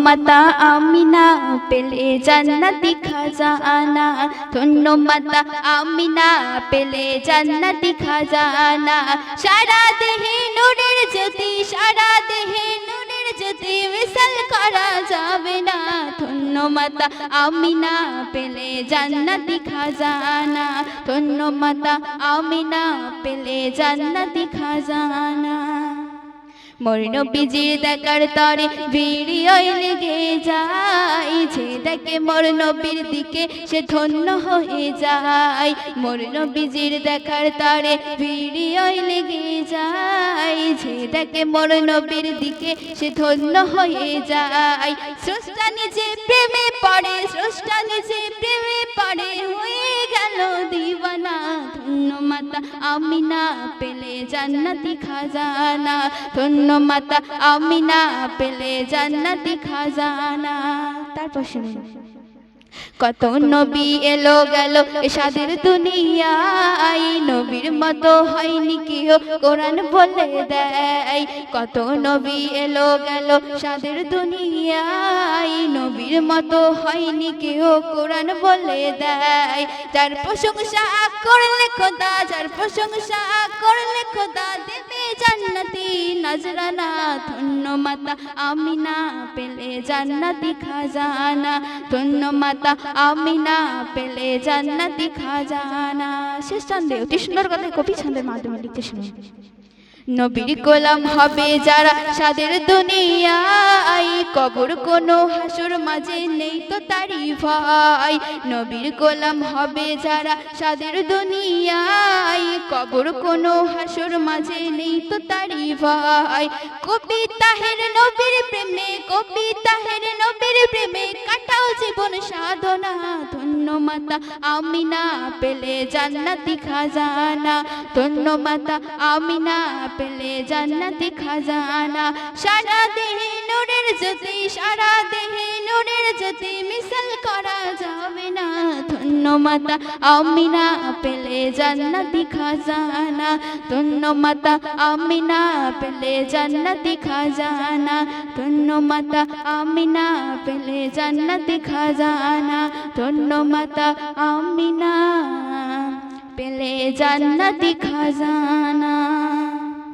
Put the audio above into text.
মাতা আমিনা পেলে জান্নাতি খাজানা, ধন্য মাতা আমিনা পেলে জান্নাতি খাজানা। সারা দেহে নূরের জ্যোতি, সারা দেহে নূরের জ্যোতি, মিসাল করা যাবে না। ধন্য মাতা আমিনা পেলে জান্নাতি খাজানা, ধন্য মাতা আমিনা পেলে জান্নাতি খাজানা। মোর নবীজির দেখার তরে ভিড় লেগে যায়, যে দেখে মোর নবীর দিকে সে ধন্য হয়ে যায়। মোর নবীজির দেখার তরে ভিড় লেগে যায়, যে দেখে মোর নবীর দিকে সে ধন্য হয়ে যায়। স্রষ্টা নিজে প্রেমে পড়ে, স্রষ্টা নিজে প্রেমে পড়ে, হয়ে গেল দিওয়ানা। ধন্য মাতা আমিনা পেলে জান্নাতি খাজানা, ধন্য মাতা আমিনা পেলে জান্নাতি খাজানা। তারপর শুনুন, কত নবী এলো গেল এসাদের দুনিয়ায়, নবীর মতো হয়নি কেউ কোরআন বলে দেয়। কত নবী এলো গেল সাদের দুনিয়ায়, নবীর মতো হয়নি কেউ কোরআন বলে দেয়। যার প্রশংসা করলে খোদা, যার প্রশংসা করলে খোদা দেবে জান্নাতি নজরানা। ধন্য মাতা আমিনা পেলে জান্নাতি খাজানা, ধন্য মাতা আমিনা পেলে জান্নাতি খাজানা। শেষ ছন্দে অতি সুন্দর কথা কবি ছন্দের মাধ্যমে লিখতে শুনুন। নবীর গোলাম হবে যারা সাদের দুনিয়ায়, কবর কোনো হাসুর মাঝে নেই তো তারি ভয়। নবীর গোলাম হবে যারা সাদের দুনিয়ায়, কবর কোনো হাসুর মাঝে নেই তো তারি ভয়। কবি তাহের নবীর প্রেমে, কবি তাহের নবীর প্রেমে কাটাও জীবন সাধনা। ধন্য মাতা আমিনা পেলে জান্নাতি খাজানা, ধন্য মাতা আমিনা পেলে জান্নাতি খাজানা। সারা দেহে নূরের জ্যোতি, সারা দেহে নূরের জ্যোতি, মিসাল করা যাবে না। ধন্য মাতা আমিনা পেলে জান্নাতি খাজানা, ধন্য মাতা আমিনা পেলে জান্নাতি খাজানা, ধন্য মাতা আমিনা পেলে জান্নাতি খাজানা, ধন্য মাতা আমিনা পেলে জান্নাতি খাজানা।